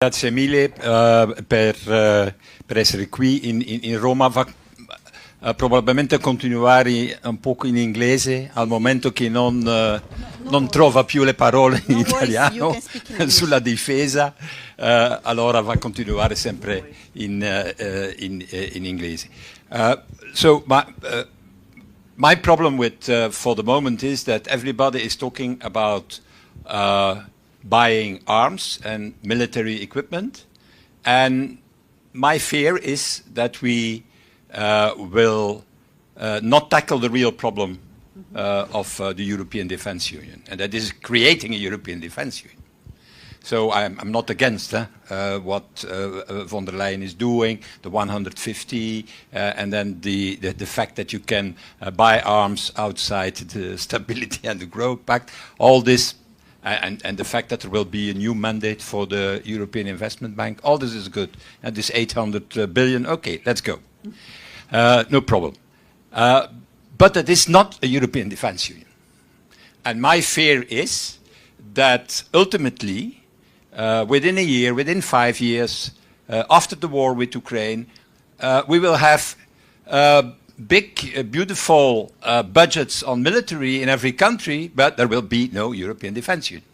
Grazie mille per essere qui in Roma. Probabilmente continuare un poco in inglese al momento che non trova più le parole in italiano sulla difesa, allora va a continuare sempre in inglese. So my problem with for the moment is that everybody is talking about buying arms and military equipment, and my fear is that we will not tackle the real problem of the European Defence Union, and that is creating a European Defence Union. So I'm not against what von der Leyen is doing, the 150, and then the fact that you can buy arms outside the Stability and the Growth Pact, all this. And the fact that there will be a new mandate for the European Investment Bank, all this is good. And this 800 billion, okay, let's go. No problem. But it is not a European Defence Union. And my fear is that ultimately, within a year, within 5 years, after the war with Ukraine, we will have big, beautiful budgets on military in every country, but there will be no European Defence Union.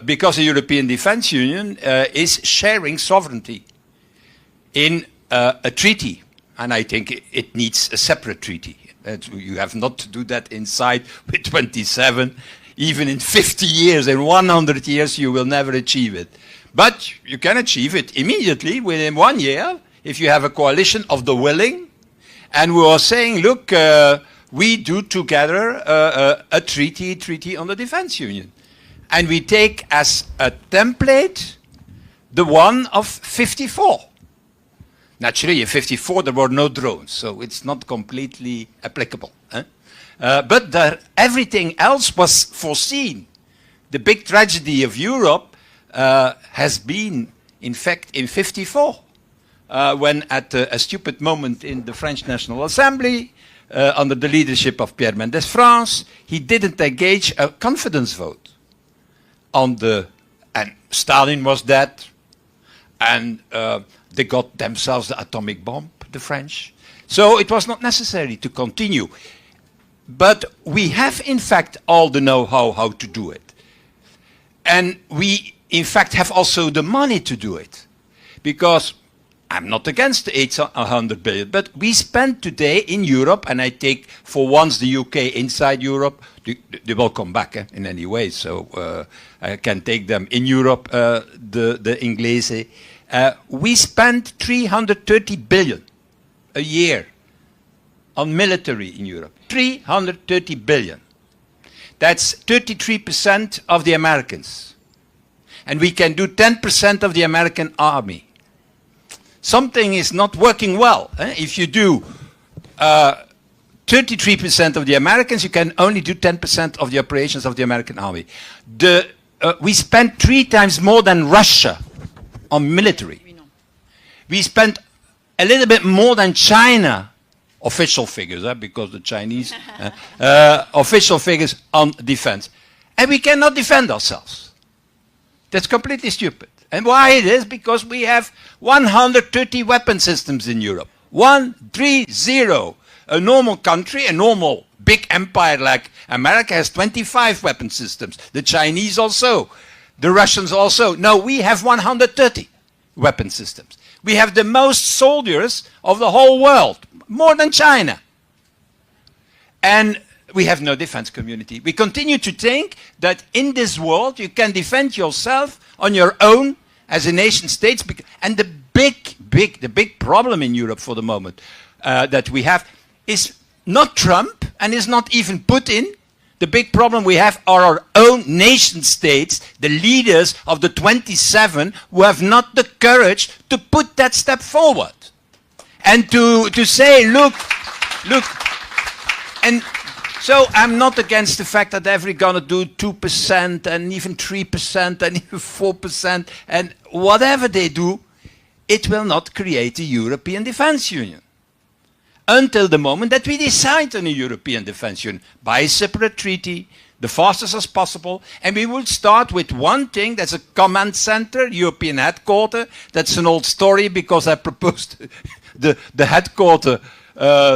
Because the European Defence Union is sharing sovereignty in a treaty, and I think it needs a separate treaty. You have not to do that inside with 27. Even in 50 years, in 100 years, you will never achieve it. But you can achieve it immediately, within 1 year, if you have a coalition of the willing. And we are saying, look, we do together a treaty on the defense union. And we take as a template the one of 54. Naturally, in 54 there were no drones, so it's not completely applicable. But everything else was foreseen. The big tragedy of Europe has been, in fact, in 54. When at a stupid moment in the French National Assembly, under the leadership of Pierre Mendès France, he didn't engage a confidence vote on and Stalin was dead, and they got themselves the atomic bomb, the French. So it was not necessary to continue. But we have, in fact, all the know-how how to do it. And we, in fact, have also the money to do it. Because I'm not against the 800 billion, but we spend today in Europe, and I take for once the UK inside Europe, they will come back in any way, so I can take them in Europe, the Inglese. We spend 330 billion a year on military in Europe. 330 billion. That's 33% of the Americans. And we can do 10% of the American army. Something is not working well. If you do 33% of the Americans, you can only do 10% of the operations of the American army. We spend 3 times more than Russia on military. We spend a little bit more than China, official figures, because the Chinese, official figures on defense. And we cannot defend ourselves. That's completely stupid. And why it is? Because we have 130 weapon systems in Europe. 130. A normal country, a normal big empire like America has 25 weapon systems. The Chinese also. The Russians also. No, we have 130 weapon systems. We have the most soldiers of the whole world. More than China. And we have no defense community. We continue to think that in this world you can defend yourself on your own as a nation state. And the big problem in Europe for the moment that we have is not Trump and is not even Putin. The big problem we have are our own nation states, the leaders of the 27 who have not the courage to put that step forward. And to say, look, and so I'm not against the fact that they're going to do 2% and even 3% and even 4%, and whatever they do, it will not create a European Defence Union. Until the moment that we decide on a European Defence Union by a separate treaty the fastest as possible, and we will start with one thing. That's a command center, European headquarter. That's an old story because I proposed the headquarter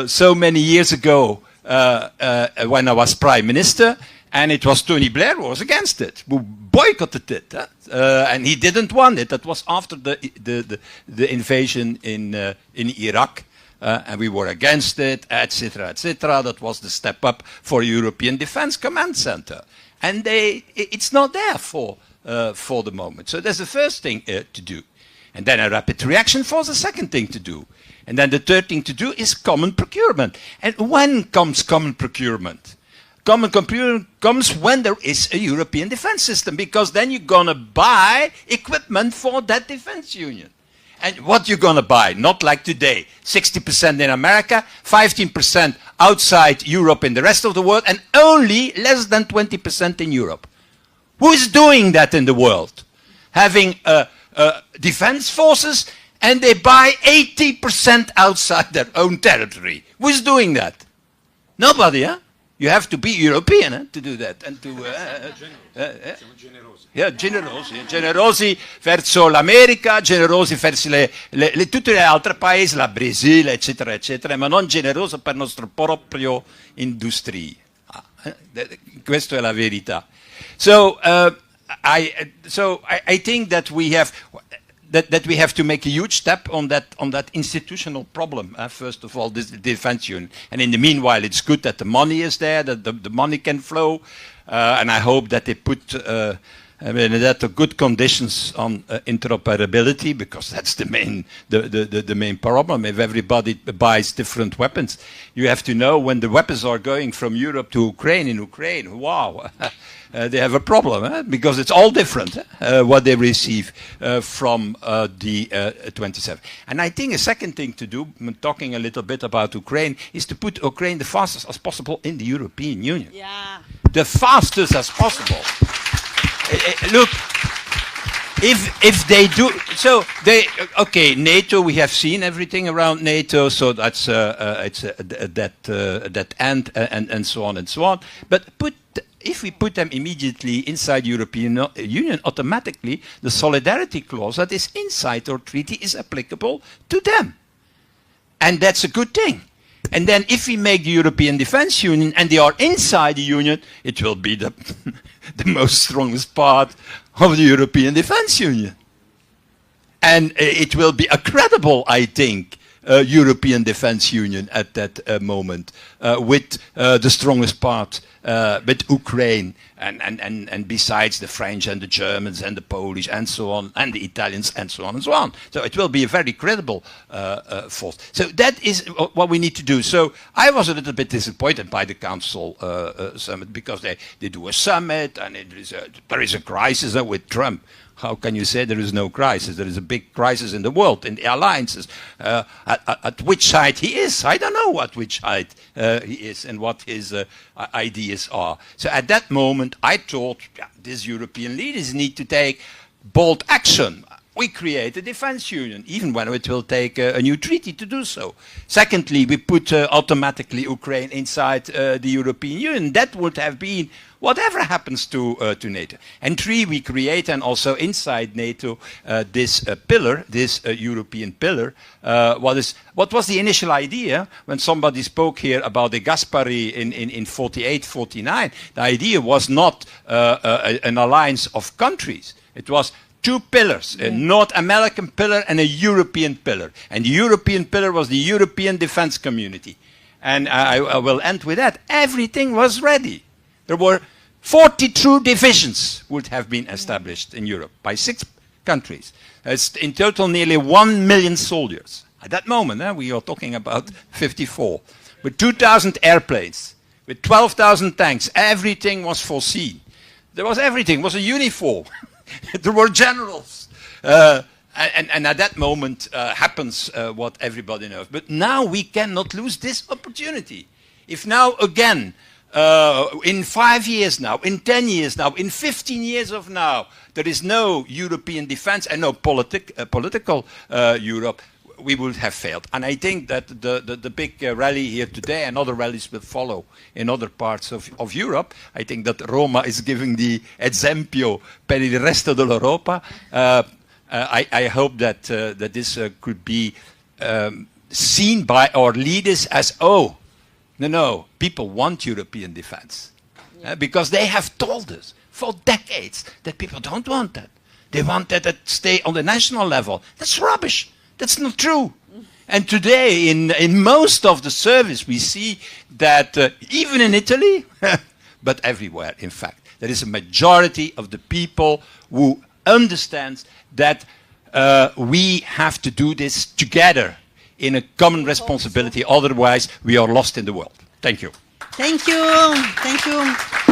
so many years ago when I was Prime Minister, and it was Tony Blair who was against it, who boycotted it, and he didn't want it. That was after the invasion in Iraq. And we were against it, etc., etc. That was the step up for European Defence Command Center, and it's not there for the moment. So that's the first thing to do, and then a rapid reaction force, the second thing to do, and then the third thing to do is common procurement. And when comes common procurement? Common procurement comes when there is a European defence system, because then you're gonna buy equipment for that defence union. And what you're going to buy, not like today, 60% in America, 15% outside Europe in the rest of the world, and only less than 20% in Europe. Who is doing that in the world? Having defense forces, and they buy 80% outside their own territory. Who is doing that? Nobody, huh? You have to be European to do that. And to, Siamo generosi. Generosi verso l'America, generosi verso tutte le altre paesi, la Brasile, eccetera, eccetera, ma non generosi per nostro proprio industria. Questa è la verità. So I think that we have that we have to make a huge step on that institutional problem. First of all, this defense union, and in the meanwhile, it's good that the money is there, that the money can flow, and I hope that they put that good conditions on interoperability, because that's the main problem. If everybody buys different weapons, you have to know when the weapons are going from Europe to Ukraine. In Ukraine, wow. They have a problem, because it's all different what they receive from the 27. And I think a second thing to do, talking a little bit about Ukraine, is to put Ukraine the fastest as possible in the European Union. Yeah. The fastest as possible. Look, if they do, so they, okay, NATO, we have seen everything around NATO, so that's that end and so on and so on. But if we put them immediately inside European Union, automatically the solidarity clause that is inside our treaty is applicable to them. And that's a good thing. And then if we make the European Defence Union and they are inside the Union, it will be the most strongest part of the European Defence Union. And it will be a credible, I think, European Defence Union at that moment, with the strongest part with Ukraine, and besides the French and the Germans and the Polish and so on, and the Italians and so on and so on. So it will be a very credible force. So that is what we need to do. So I was a little bit disappointed by the Council summit, because they do a summit and there is a crisis with Trump. How can you say there is no crisis? There is a big crisis in the world, in the alliances. At which side he is, I don't know at which side he is and what his ideas are. So at that moment, I thought, yeah, these European leaders need to take bold action. We create a defense union, even when it will take a new treaty to do so. Secondly, we put automatically Ukraine inside the European Union. That would have been whatever happens to NATO. And three, we create, and also inside NATO, this pillar, this European pillar. What was the initial idea when somebody spoke here about the Gaspari in 48, 49? The idea was not an alliance of countries. It was two pillars, a North American pillar and a European pillar. And the European pillar was the European defense community. And I will end with that. Everything was ready. There were 42 divisions would have been established in Europe by 6 countries. It's in total nearly 1 million soldiers. At that moment, we are talking about 54. With 2,000 airplanes, with 12,000 tanks, everything was foreseen. There was everything, it was a uniform. There were generals. And at that moment happens what everybody knows. But now we cannot lose this opportunity. If now again, in 5 years now, in 10 years now, in 15 years of now, there is no European defense and no political Europe, we would have failed. And I think that the big rally here today and other rallies will follow in other parts of Europe. I think that Roma is giving the esempio per il resto dell'Europa. I hope that this could be seen by our leaders as, oh, no, people want European defense. Because they have told us for decades that people don't want that. They want that to stay on the national level. That's rubbish. That's not true. And today, in most of the service, we see that even in Italy, but everywhere, in fact, there is a majority of the people who understands that we have to do this together in a common responsibility. Otherwise, we are lost in the world. Thank you. Thank you. Thank you.